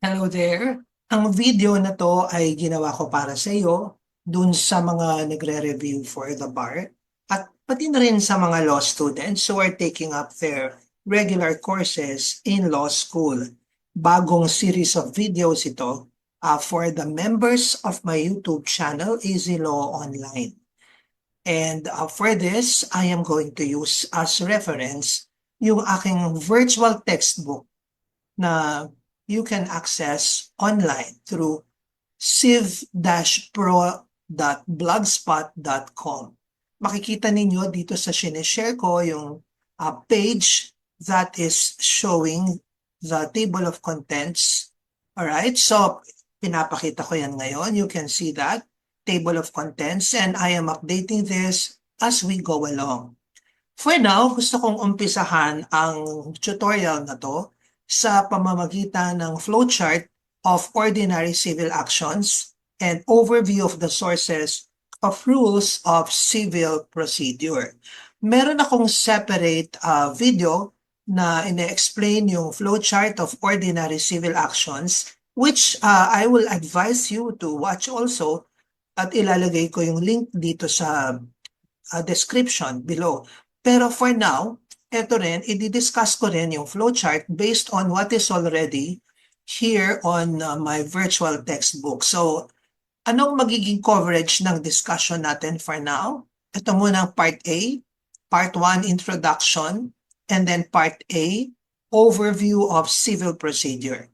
Hello there. Ang video na to ay ginawa ko para sa iyo dun sa mga nagre-review for the bar at pati na rin sa mga law students who are taking up their regular courses in law school. Bagong series of videos ito for the members of my YouTube channel, Easy Law Online. And for this, I am going to use as reference yung aking virtual textbook na you can access online through civ-pro.blogspot.com. Makikita ninyo dito sa sinishare ko yung page that is showing the table of contents. Alright, so pinapakita ko yan ngayon. You can see that table of contents and I am updating this as we go along. For now, gusto kong umpisahan ang tutorial na to sa pamamagitan ng flowchart of ordinary civil actions and overview of the sources of rules of civil procedure. Meron akong separate video na ine-explain yung flowchart of ordinary civil actions which I will advise you to watch also at ilalagay ko yung link dito sa description below. Pero for now, ito rin, i-discuss ko rin yung flowchart based on what is already here on my virtual textbook. So, anong magiging coverage ng discussion natin for now? Ito muna ang Part A, Part 1, Introduction, and then Part A, Overview of Civil Procedure.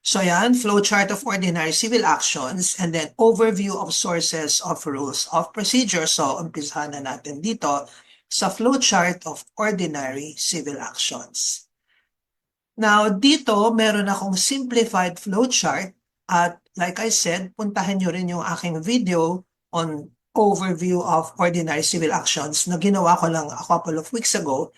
So yan, flowchart of ordinary civil actions, and then overview of sources of rules of procedure. So, umpisahan na natin dito sa flowchart of ordinary civil actions. Now, dito meron akong simplified flowchart at like I said, puntahan nyo rin yung aking video on overview of ordinary civil actions na ginawa ko lang a couple of weeks ago.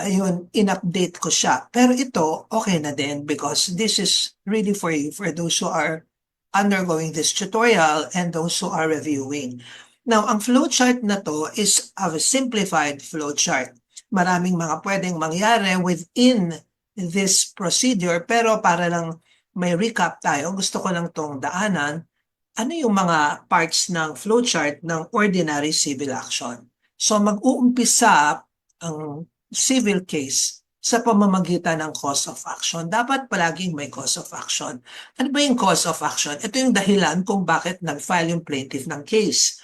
Yun, in-update ko siya. Pero ito, okay na din because this is really for you, for those who are undergoing this tutorial and those who are reviewing. Now, ang flowchart na to is a simplified flowchart. Maraming mga pwedeng mangyari within this procedure, pero para lang may recap tayo, gusto ko lang tong daanan, ano yung mga parts ng flowchart ng ordinary civil action. So, mag-uumpisa ang civil case sa pamamagitan ng cause of action. Dapat palaging may cause of action. Ano ba yung cause of action? Ito yung dahilan kung bakit nag-file yung plaintiff ng case.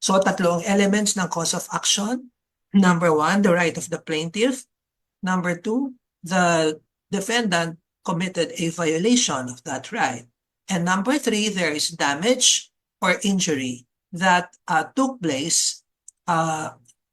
So, tatlong elements ng cause of action. Number 1, the right of the plaintiff. Number 2, the defendant committed a violation of that right. And number 3, there is damage or injury that took place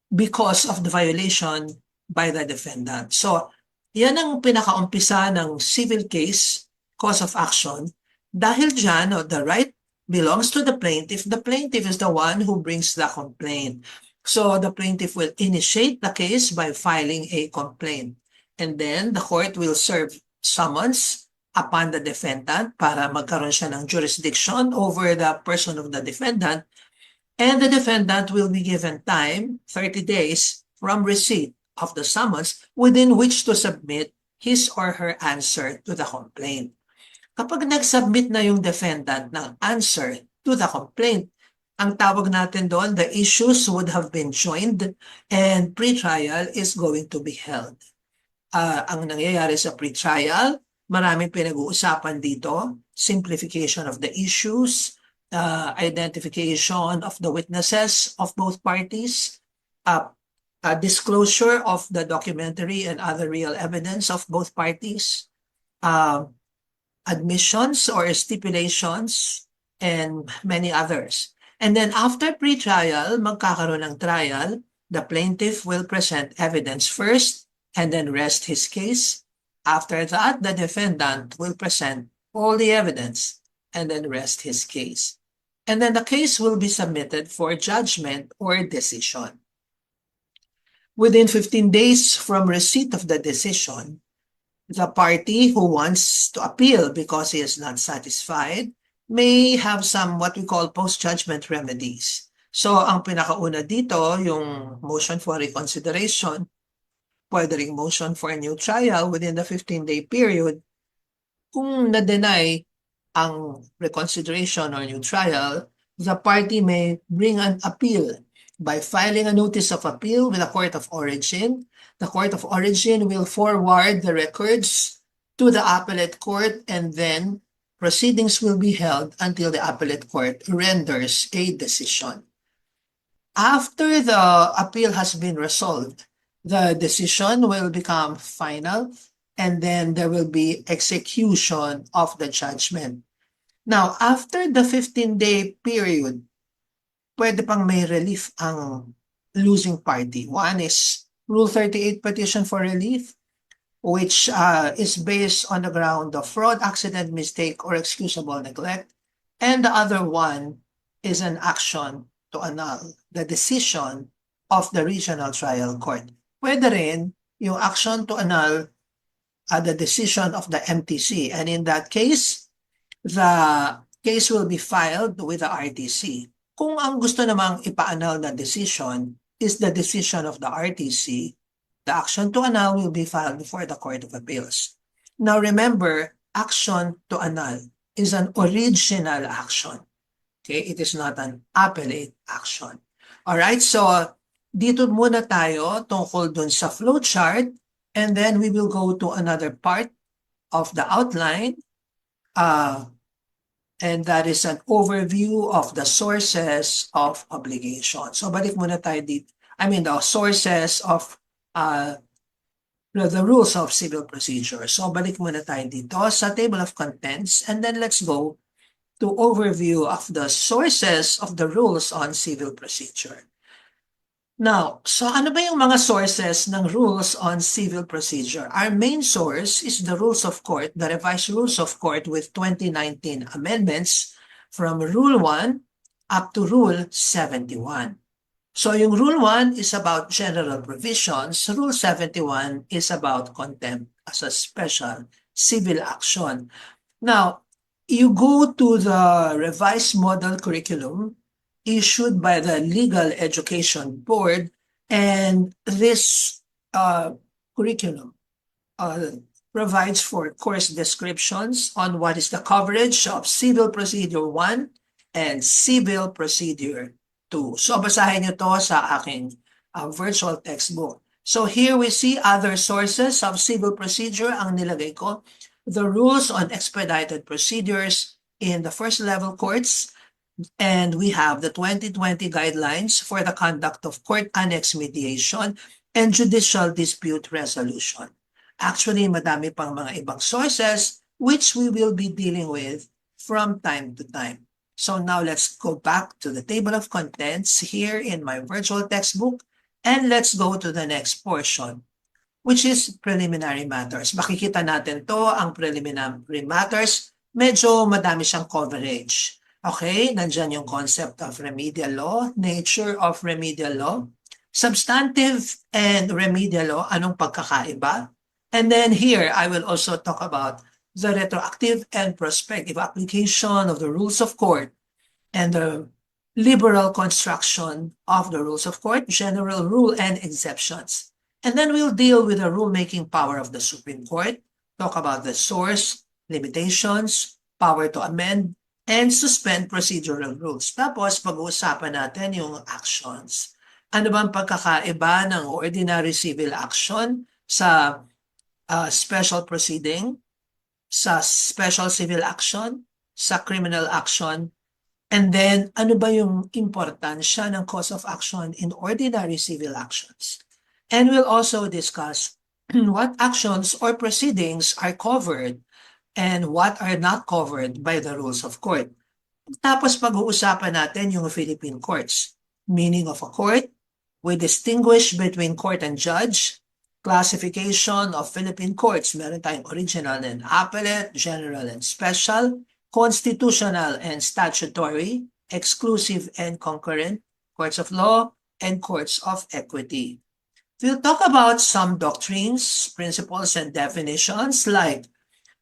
because of the violation by the defendant. So, yan ang pinakaumpisa ng civil case, cause of action. Dahil dyan, the right belongs to the plaintiff. The plaintiff is the one who brings the complaint. So, the plaintiff will initiate the case by filing a complaint. And then, the court will serve summons upon the defendant para magkaroon siya ng jurisdiction over the person of the defendant. And the defendant will be given time, 30 days, from receipt of the summons within which to submit his or her answer to the complaint. Kapag nag-submit na yung defendant ng answer to the complaint, ang tawag natin doon, the issues would have been joined and pre-trial is going to be held. Ang nangyayari sa pre-trial, maraming pinag-uusapan dito, simplification of the issues, identification of the witnesses of both parties, disclosure of the documentary and other real evidence of both parties, admissions or stipulations, and many others. And then after pre-trial, magkakaroon ng trial, the plaintiff will present evidence first and then rest his case. After that, the defendant will present all the evidence and then rest his case. And then the case will be submitted for judgment or decision. Within 15 days from receipt of the decision, the party who wants to appeal because he is not satisfied may have some what we call post-judgment remedies. So, ang pinakauna dito, yung motion for reconsideration, pwede ring motion for a new trial within the 15-day period, Kung na-deny ang reconsideration or new trial, the party may bring an appeal by filing a notice of appeal with the court of origin. The court of origin will forward the records to the appellate court, and then proceedings will be held until the appellate court renders a decision. After the appeal has been resolved, the decision will become final, and then there will be execution of the judgment. Now, after the 15-day period, pwede pang may relief ang losing party. One is Rule 38 petition for relief, which is based on the ground of fraud, accident, mistake, or excusable neglect. And the other one is an action to annul the decision of the regional trial court. Pwede rin yung action to annul the decision of the MTC. And in that case, the case will be filed with the RTC. Kung ang gusto namang ipa-annul na decision is the decision of the RTC, the action to annul will be filed before the Court of Appeals. Now remember, action to annul is an original action. Okay, it is not an appellate action. Alright, so dito muna tayo tungkol dun sa flowchart, and then we will go to another part of the outline, and that is an overview of the sources of obligation. So balik muna tayo dito. The sources of the rules of civil procedure. So balik muna tayo dito sa table of contents, and then let's go to overview of the sources of the rules on civil procedure. Now, so ano ba yung mga sources ng rules on civil procedure? Our main source is the Rules of Court, the revised Rules of Court with 2019 amendments from Rule 1 up to Rule 71. So yung Rule 1 is about general provisions. Rule 71 is about contempt as a special civil action. Now, you go to the revised model curriculum issued by the Legal Education Board, and this curriculum provides for course descriptions on what is the coverage of Civil Procedure 1 and Civil Procedure 2. So basahin nyo to sa aking virtual textbook. So here we see other sources of civil procedure. Ang nilagay ko, the rules on expedited procedures in the first level courts, and we have the 2020 guidelines for the conduct of court annex mediation and judicial dispute resolution. Actually, madami pang mga ibang sources which we will be dealing with from time to time. So now let's go back to the table of contents here in my virtual textbook, and let's go to the next portion, which is preliminary matters. Makikita natin to, ang preliminary matters, medyo madami siyang coverage. Okay, nandyan yung concept of remedial law, nature of remedial law, substantive and remedial law, anong pagkakaiba? And then here, I will also talk about the retroactive and prospective application of the rules of court and the liberal construction of the rules of court, general rule and exceptions. And then we'll deal with the rulemaking power of the Supreme Court, talk about the source, limitations, power to amend, and suspend procedural rules. Tapos, pag-uusapan natin yung actions. Ano bang pagkakaiba ng ordinary civil action sa special proceeding, sa special civil action, sa criminal action, and then ano ba yung importansya ng cause of action in ordinary civil actions. And we'll also discuss what actions or proceedings are covered and what are not covered by the rules of court. Tapos pag-uusapan natin yung Philippine courts. Meaning of a court, we distinguish between court and judge, classification of Philippine courts. Meron tayong original and appellate, general and special, constitutional and statutory, exclusive and concurrent, courts of law, and courts of equity. We'll talk about some doctrines, principles, and definitions like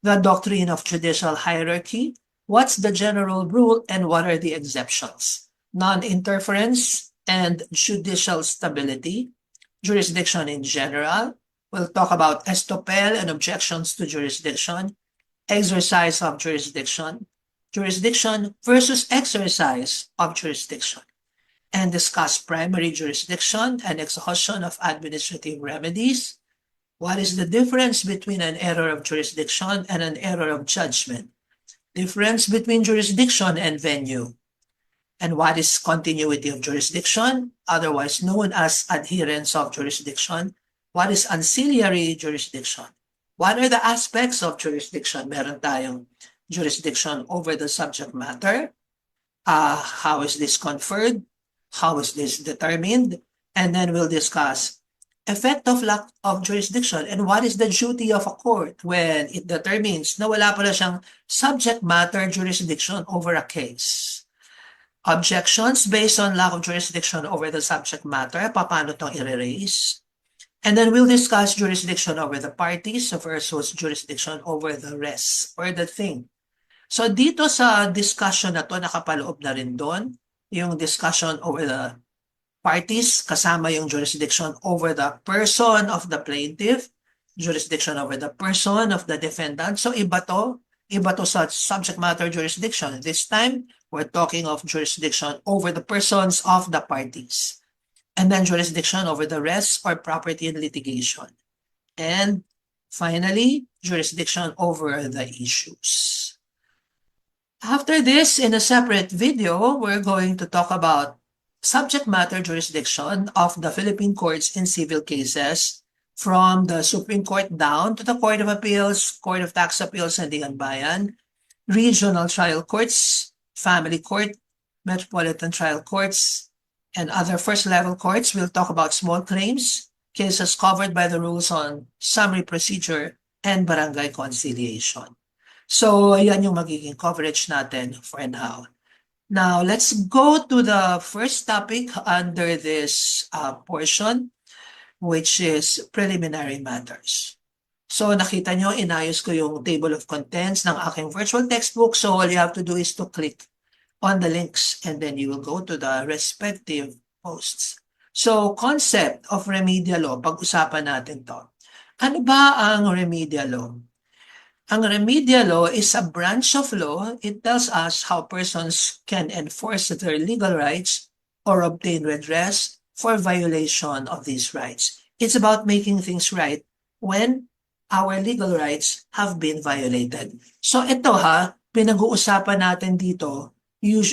the doctrine of judicial hierarchy, what's the general rule and what are the exceptions, non-interference and judicial stability, jurisdiction in general. We'll talk about estoppel and objections to jurisdiction, exercise of jurisdiction, jurisdiction versus exercise of jurisdiction, and discuss primary jurisdiction and exhaustion of administrative remedies. What is the difference between an error of jurisdiction and an error of judgment? Difference between jurisdiction and venue. And what is continuity of jurisdiction, otherwise known as adherence of jurisdiction? What is ancillary jurisdiction? What are the aspects of jurisdiction? Meron tayong jurisdiction over the subject matter. How is this conferred? How is this determined? And then we'll discuss effect of lack of jurisdiction and what is the duty of a court when it determines na wala pala siyang subject matter jurisdiction over a case. Objections based on lack of jurisdiction over the subject matter, paano itong i-raise? And then we'll discuss jurisdiction over the parties versus jurisdiction over the rest or the thing. So dito sa discussion na to, nakapaloob na rin doon yung discussion over the parties, kasama yung jurisdiction over the person of the plaintiff, jurisdiction over the person of the defendant. So iba to sa subject matter jurisdiction. This time, we're talking of jurisdiction over the persons of the parties. And then jurisdiction over the rest or property and litigation. And finally, jurisdiction over the issues. After this, in a separate video, we're going to talk about subject matter jurisdiction of the Philippine courts in civil cases from the Supreme Court down to the Court of Appeals, Court of Tax Appeals, and the Bayan, regional trial courts, family court, metropolitan trial courts, and other first-level courts. We'll talk about small claims, cases covered by the rules on summary procedure, and barangay conciliation. So, ayan yung magiging coverage natin for now. Now, let's go to the first topic under this portion, which is preliminary matters. So, nakita nyo, inayos ko yung table of contents ng aking virtual textbook. So, all you have to do is to click on the links and then you will go to the respective posts. So, concept of remedial law, pag-usapan natin to. Ano ba ang remedial law? Ang remedial law is a branch of law. It tells us how persons can enforce their legal rights or obtain redress for violation of these rights. It's about making things right when our legal rights have been violated. So ito pinag-uusapan natin dito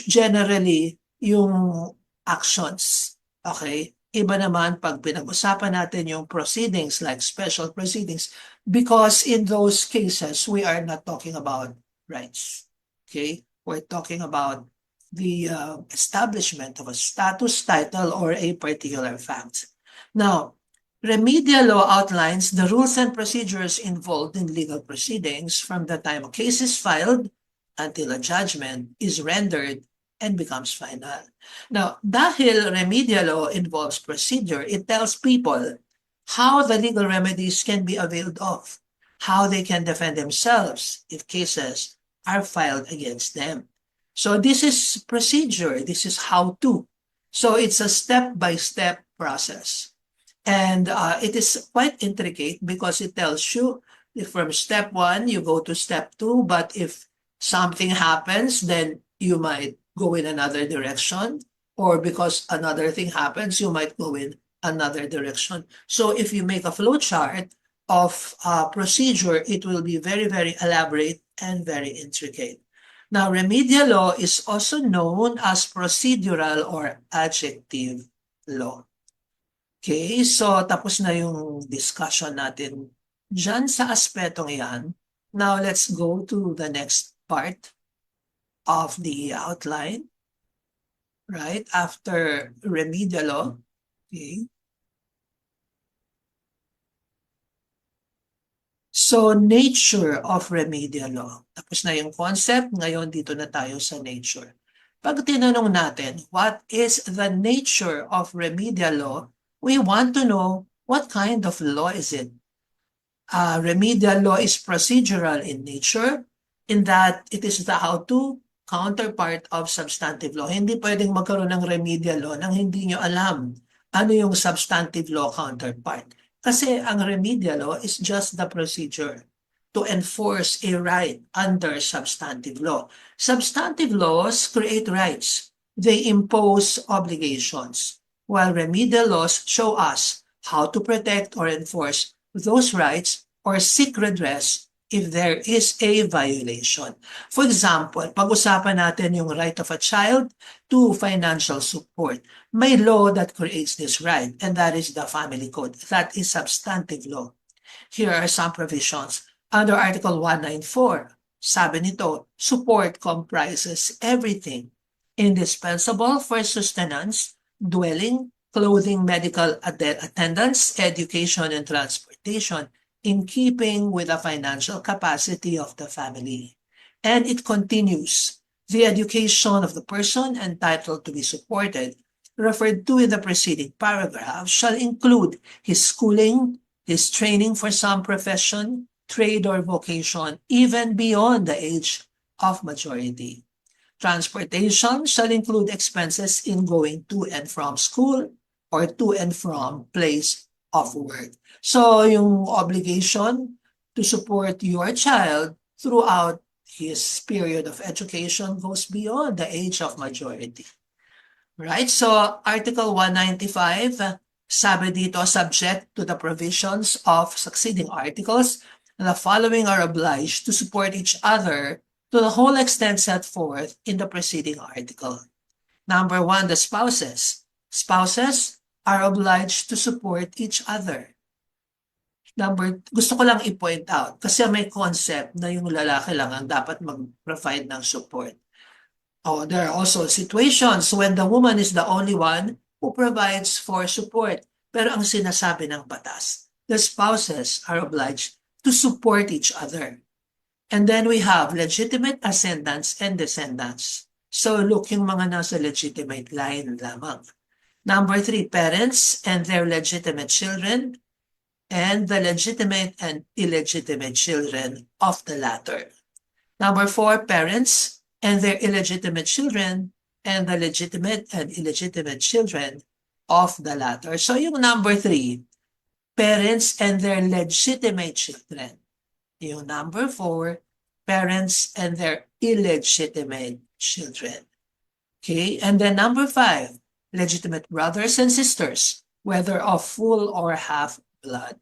generally yung actions. Okay? Iba naman pag pinag-usapan natin yung proceedings like special proceedings because in those cases, we are not talking about rights. Okay? We're talking about the establishment of a status, title, or a particular fact. Now, remedial law outlines the rules and procedures involved in legal proceedings from the time a case is filed until a judgment is rendered and becomes final. Now, dahil remedial law involves procedure, it tells people how the legal remedies can be availed of, how they can defend themselves if cases are filed against them. So this is procedure, this is how to. So it's a step-by-step process. And it is quite intricate because it tells you if from step 1, you go to step 2, but if something happens, then you might go in another direction, or because another thing happens, you might go in another direction. So if you make a flow chart of procedure, it will be very, very elaborate and very intricate. Now, remedial law is also known as procedural or adjective law. Okay, so tapos na yung discussion natin dyan sa aspetong yan. Now, let's go to the next part of the outline, right? After remedial law, okay. So, nature of remedial law. Tapos na yung concept, ngayon dito na tayo sa nature. Pag tinanong natin, what is the nature of remedial law? We want to know what kind of law is it? Remedial law is procedural in nature, in that it is the how-to counterpart of substantive law. Hindi pwedeng magkaroon ng remedial law nang hindi nyo alam ano yung substantive law counterpart. Kasi ang remedial law is just the procedure. to enforce a right under substantive law. Substantive laws create rights. They impose obligations, while remedial laws show us how to protect or enforce those rights or seek redress if there is a violation. For example, pag-usapan natin yung right of a child to financial support. May law that creates this right, and that is the Family Code. That is substantive law. Here are some provisions. Under Article 194, sabi nito, support comprises everything indispensable for sustenance, dwelling, clothing, medical attendance, education, and transportation in keeping with the financial capacity of the family. And it continues, the education of the person entitled to be supported, referred to in the preceding paragraph, shall include his schooling, his training for some profession, trade, or vocation, even beyond the age of majority. Transportation shall include expenses in going to and from school or to and from place of work. So yung obligation to support your child throughout his period of education goes beyond the age of majority. Right? So Article 195, sabi dito, subject to the provisions of succeeding articles, the following are obliged to support each other to the whole extent set forth in the preceding article. Number 1, the spouses. Spouses are obliged to support each other. Gusto ko lang i-point out, kasi may concept na yung lalaki lang ang dapat mag-provide ng support. Oh, there are also situations when the woman is the only one who provides for support. Pero ang sinasabi ng batas, the spouses are obliged to support each other. And then we have legitimate ascendants and descendants. So look, yung mga nasa legitimate line lamang. Number 3, parents and their legitimate children, and the legitimate and illegitimate children of the latter. Number 4, parents and their illegitimate children, and the legitimate and illegitimate children of the latter. So yung number 3, parents and their legitimate children. Yung number 4, parents and their illegitimate children. Okay, and then number 5, legitimate brothers and sisters, whether of full or half blood.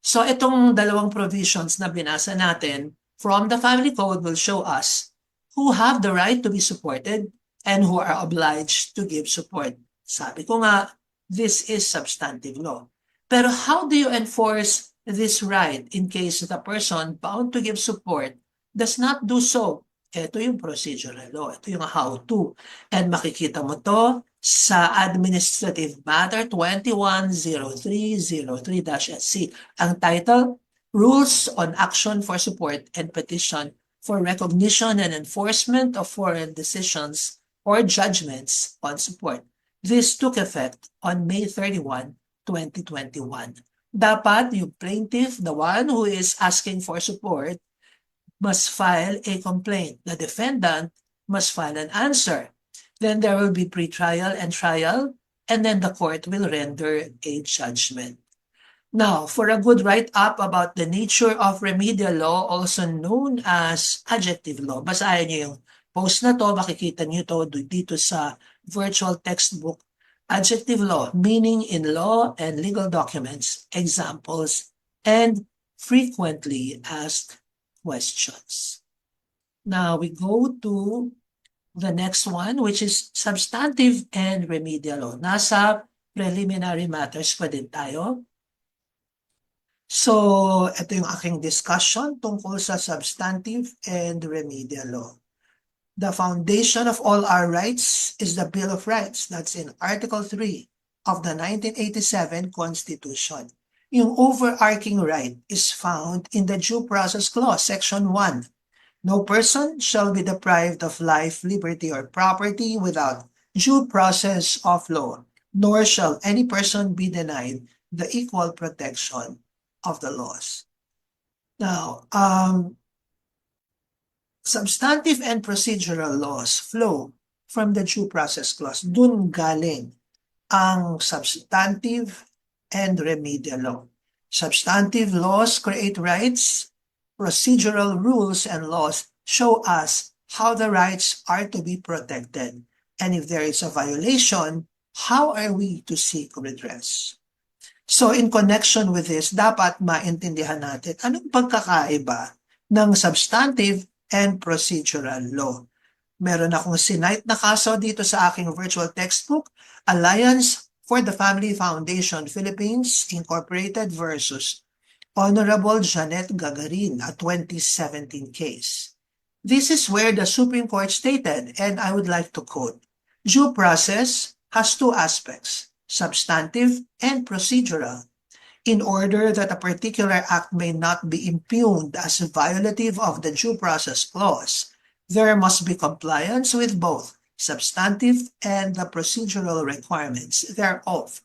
So itong dalawang provisions na binasa natin from the Family Code will show us who have the right to be supported and who are obliged to give support. Sabi ko nga, this is substantive law. Pero how do you enforce this right in case the person bound to give support does not do so? Ito yung procedural law. Ito yung how-to. And makikita mo to sa Administrative Matter 210303-SC. Ang title, Rules on Action for Support and Petition for Recognition and Enforcement of Foreign Decisions or Judgments on Support. This took effect on May 31, 2021. Dapat yung plaintiff, the one who is asking for support, must file a complaint. The defendant must file an answer. Then there will be pretrial and trial, and then the court will render a judgment. Now, for a good write-up about the nature of remedial law, also known as adjective law, basahin niyo yung post na to, makikita niyo to dito sa virtual textbook. Adjective law, meaning in law and legal documents, examples, and frequently asked questions. Now we go to the next one, which is substantive and remedial law. Nasa preliminary matters pa din tayo. So, ito yung aking discussion tungkol sa substantive and remedial law. The foundation of all our rights is the Bill of Rights. That's in Article 3 of the 1987 Constitution. Yung overarching right is found in the Due Process Clause, Section 1. No person shall be deprived of life, liberty, or property without due process of law, nor shall any person be denied the equal protection of the laws. Now, substantive and procedural laws flow from the Due Process Clause. Dun galing ang substantive and remedial law. Substantive laws create rights procedural rules and laws show us how the rights are to be protected. And if there is a violation, how are we to seek redress? So in connection with this, dapat maintindihan natin anong pagkakaiba ng substantive and procedural law. Meron akong sinite na kaso dito sa aking virtual textbook, Alliance for the Family Foundation Philippines Incorporated versus Honorable Janet Gagarin, a 2017 case. This is where the Supreme Court stated, and I would like to quote, due process has two aspects, substantive and procedural. In order that a particular act may not be impugned as violative of the due process clause, there must be compliance with both substantive and the procedural requirements thereof.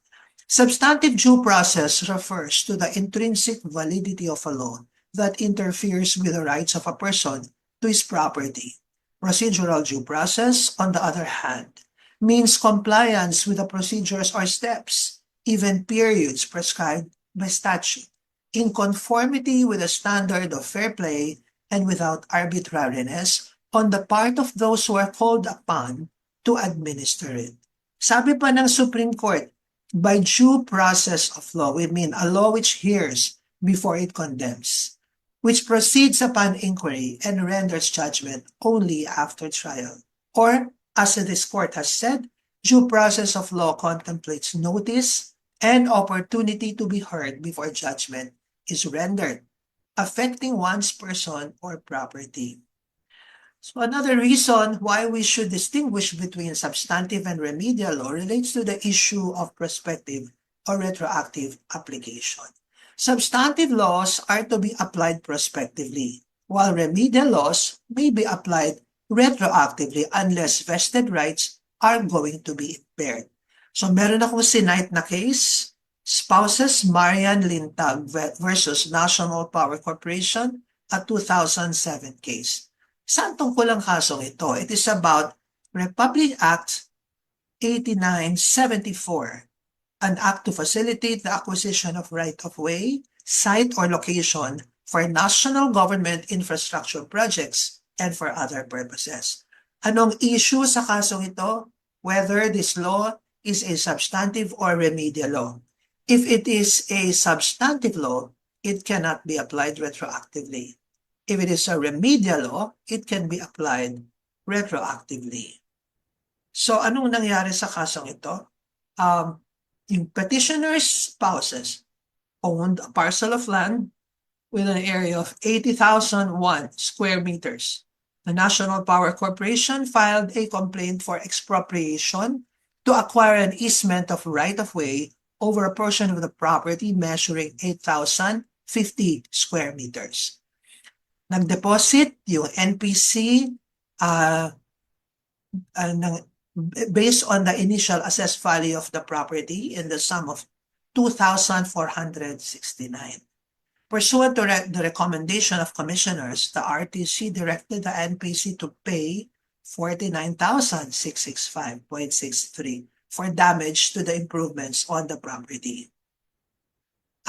Substantive due process refers to the intrinsic validity of a law that interferes with the rights of a person to his property. Procedural due process, on the other hand, means compliance with the procedures or steps, even periods prescribed by statute, in conformity with the standard of fair play and without arbitrariness on the part of those who are called upon to administer it. Sabi pa ng Supreme Court, by due process of law, we mean a law which hears before it condemns, which proceeds upon inquiry and renders judgment only after trial. Or, as this court has said, due process of law contemplates notice and opportunity to be heard before judgment is rendered, affecting one's person or property. So another reason why we should distinguish between substantive and remedial law relates to the issue of prospective or retroactive application. Substantive laws are to be applied prospectively, while remedial laws may be applied retroactively unless vested rights are going to be impaired. So meron akong sinite na case, Spouses Marian Lintag versus National Power Corporation, a 2007 case. Saan tungkol ang kasong ito? It is about Republic Act 8974, an act to facilitate the acquisition of right-of-way, site, or location for national government infrastructure projects and for other purposes. Anong issue sa kasong ito? Whether this law is a substantive or remedial law. If it is a substantive law, it cannot be applied retroactively. If it is a remedial law, it can be applied retroactively. So anong nangyari sa kasong ito? Yung petitioner's spouses owned a parcel of land with an area of 80,001 square meters. The National Power Corporation filed a complaint for expropriation to acquire an easement of right-of-way over a portion of the property measuring 8,050 square meters. Nag-deposit yung NPC based on the initial assessed value of the property in the sum of 2,469. Pursuant to the recommendation of commissioners, the RTC directed the NPC to pay 49,665.63 for damage to the improvements on the property.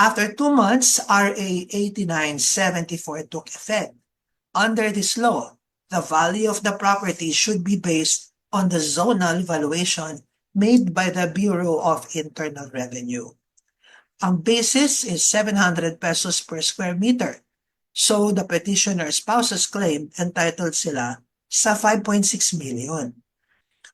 After 2 months, RA 8974 took effect. Under this law, the value of the property should be based on the zonal valuation made by the Bureau of Internal Revenue. Ang basis is 700 pesos per square meter. So the petitioner's spouses claimed entitled sila sa 5.6 million.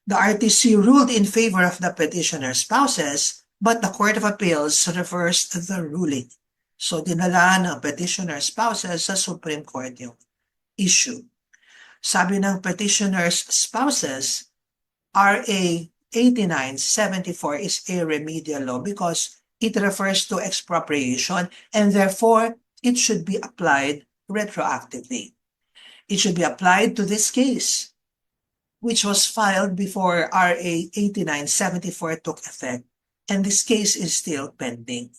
The RTC ruled in favor of the petitioner's spouses, but the Court of Appeals reversed the ruling. So dinala ng petitioner's spouses sa Supreme Court yung issue. Sabi ng petitioner's spouses, RA 8974 is a remedial law because it refers to expropriation and therefore it should be applied retroactively. It should be applied to this case, which was filed before RA 8974 took effect, and this case is still pending.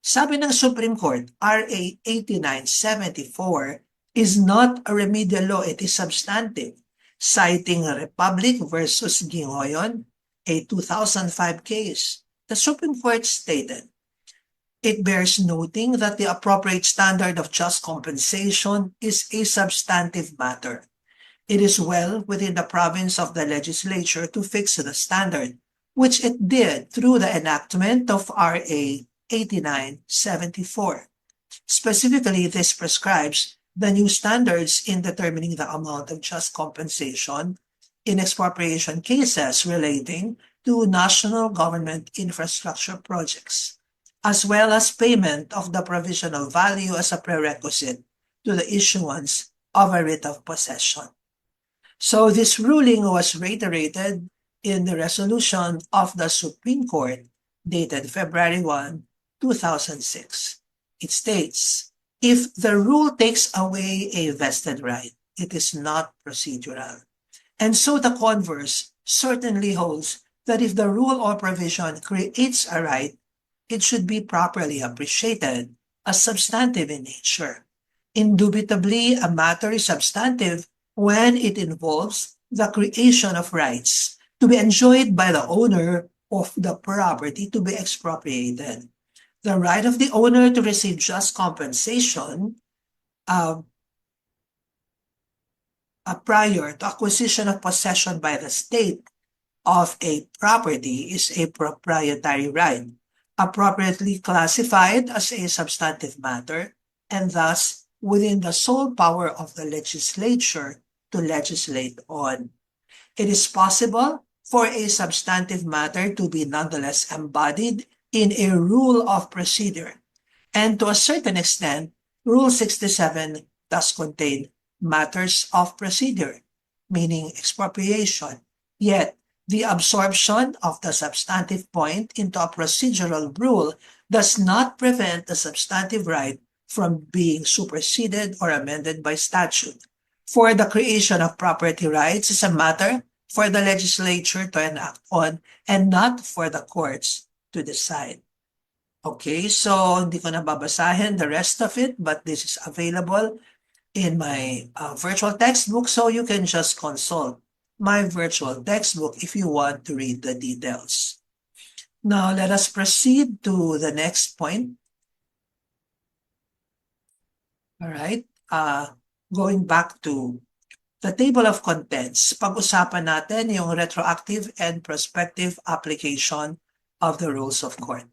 Sabi ng Supreme Court, RA 8974 is not a remedial law, it is substantive, citing Republic versus Gingoyon, a 2005 case. The Supreme Court stated, It bears noting that the appropriate standard of just compensation is a substantive matter. It is well within the province of the legislature to fix the standard, which it did through the enactment of RA 8974. Specifically, this prescribes the new standards in determining the amount of just compensation in expropriation cases relating to national government infrastructure projects, as well as payment of the provisional value as a prerequisite to the issuance of a writ of possession. So this ruling was reiterated in the resolution of the Supreme Court dated February 1, 2006. It states, if the rule takes away a vested right, it is not procedural. And so the converse certainly holds that if the rule or provision creates a right, it should be properly appreciated as substantive in nature. Indubitably, a matter is substantive when it involves the creation of rights to be enjoyed by the owner of the property to be expropriated. The right of the owner to receive just compensation prior to acquisition of possession by the state of a property is a proprietary right, appropriately classified as a substantive matter, and thus within the sole power of the legislature to legislate on. It is possible for a substantive matter to be nonetheless embodied in a rule of procedure, and to a certain extent, Rule 67 does contain matters of procedure, meaning expropriation, yet the absorption of the substantive point into a procedural rule does not prevent the substantive right from being superseded or amended by statute. For the creation of property rights is a matter for the legislature to enact on and not for the courts to decide. Okay, so hindi ko na babasahin the rest of it, but this is available in my virtual textbook, so you can just consult my virtual textbook if you want to read the details. Now, let us proceed to the next point. All right, going back to the table of contents, pag-usapan natin yung retroactive and prospective application of the rules of court.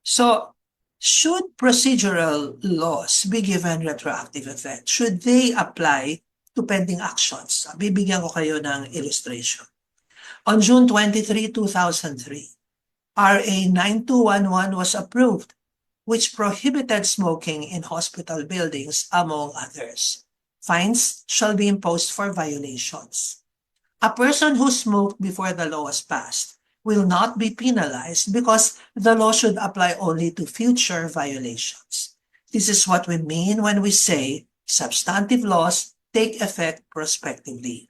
So, should procedural laws be given retroactive effect? Should they apply to pending actions? Bibigyan ko kayo ng illustration. On June 23, 2003, RA 9211 was approved, which prohibited smoking in hospital buildings, among others. Fines shall be imposed for violations. A person who smoked before the law was passed will not be penalized because the law should apply only to future violations. This is what we mean when we say substantive laws take effect prospectively.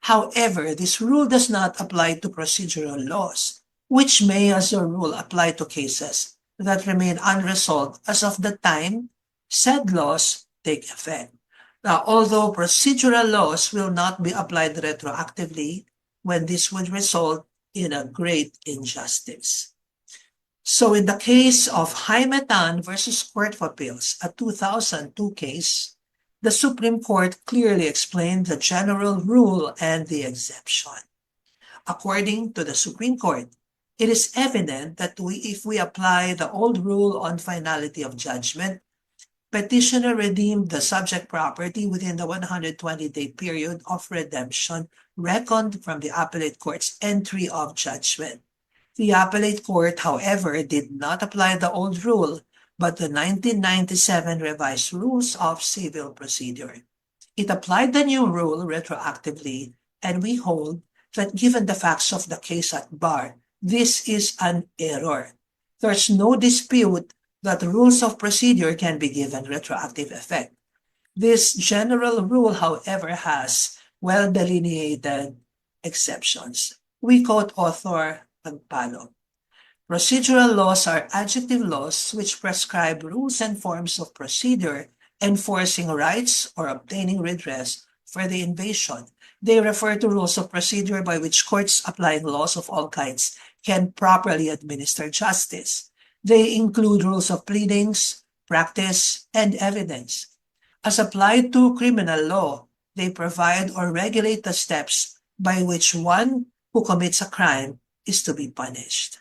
However, this rule does not apply to procedural laws, which may as a rule apply to cases that remain unresolved as of the time said laws take effect. Now, although procedural laws will not be applied retroactively when this would result in a great injustice. So in the case of Jaime Tan versus Court of Appeals, a 2002 case, the Supreme Court clearly explained the general rule and the exception. According to the Supreme Court, it is evident that if we apply the old rule on finality of judgment, petitioner redeemed the subject property within the 120-day period of redemption reckoned from the appellate court's entry of judgment. The appellate court, however, did not apply the old rule, but the 1997 revised rules of civil procedure. It applied the new rule retroactively, and we hold that given the facts of the case at bar, this is an error. There's no dispute that rules of procedure can be given retroactive effect. This general rule, however, has well-delineated exceptions. We quote author Pagpalo. Procedural laws are adjective laws which prescribe rules and forms of procedure enforcing rights or obtaining redress for the invasion. They refer to rules of procedure by which courts applying laws of all kinds can properly administer justice. They include rules of pleadings, practice, and evidence. As applied to criminal law, they provide or regulate the steps by which one who commits a crime is to be punished.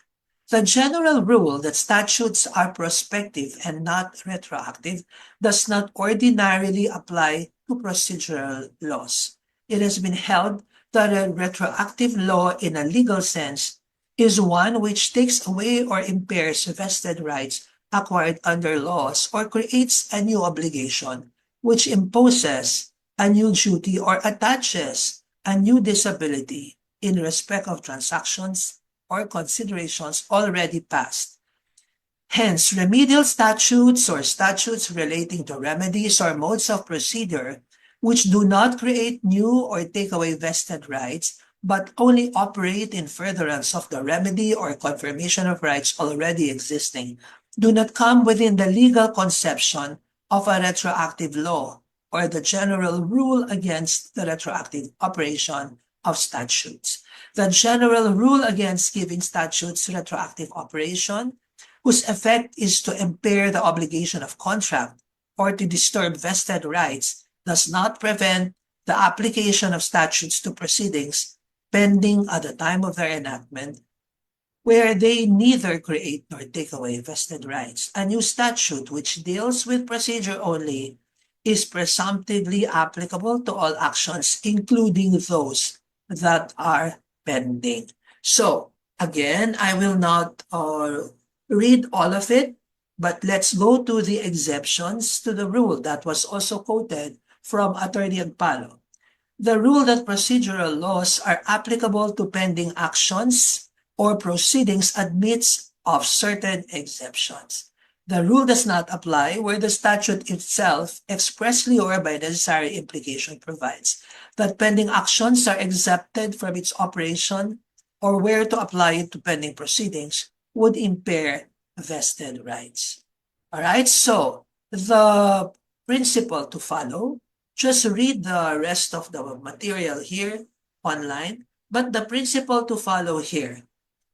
The general rule that statutes are prospective and not retroactive does not ordinarily apply to procedural laws. It has been held that a retroactive law in a legal sense is one which takes away or impairs vested rights acquired under laws or creates a new obligation, which imposes a new duty or attaches a new disability in respect of transactions or considerations already passed. Hence, remedial statutes or statutes relating to remedies or modes of procedure which do not create new or take away vested rights, but only operate in furtherance of the remedy or confirmation of rights already existing, do not come within the legal conception of a retroactive law or the general rule against the retroactive operation of statutes. The general rule against giving statutes retroactive operation, whose effect is to impair the obligation of contract or to disturb vested rights, does not prevent the application of statutes to proceedings pending at the time of their enactment, where they neither create nor take away vested rights. A new statute which deals with procedure only is presumptively applicable to all actions, including those that are pending. So, again, I will not read all of it, but let's go to the exceptions to the rule that was also quoted from Attorney Agpalo. The rule that procedural laws are applicable to pending actions or proceedings admits of certain exceptions. The rule does not apply where the statute itself expressly or by necessary implication provides that pending actions are exempted from its operation, or where to apply it to pending proceedings would impair vested rights. All right, so the principle to follow, just read the rest of the material here online, but the principle to follow here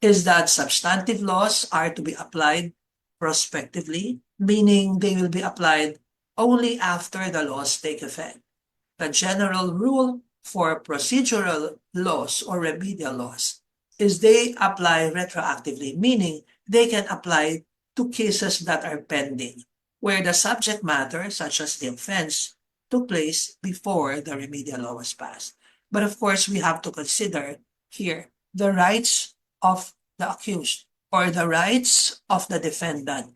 is that substantive laws are to be applied prospectively, meaning they will be applied only after the laws take effect. The general rule for procedural laws or remedial laws is they apply retroactively, meaning they can apply to cases that are pending, where the subject matter, such as the offense, took place before the remedial law was passed. But of course, we have to consider here the rights of the accused or the rights of the defendant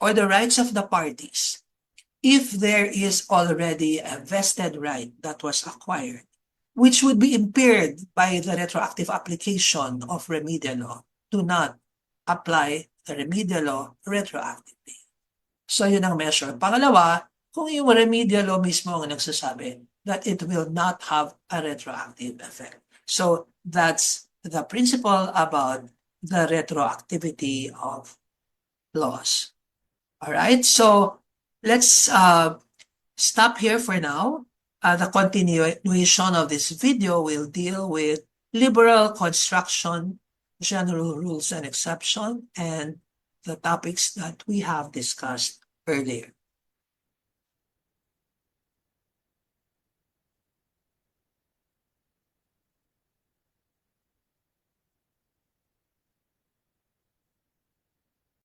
or the rights of the parties. If there is already a vested right that was acquired, which would be impaired by the retroactive application of remedial law, do not apply the remedial law retroactively. So yun ang measure. Pangalawa, kung yung remedial law mismo ang nagsasabi that it will not have a retroactive effect. So that's the principle about the retroactivity of laws. All right, so let's stop here for now. The continuation of this video will deal with liberal construction, general rules and exception, and the topics that we have discussed earlier.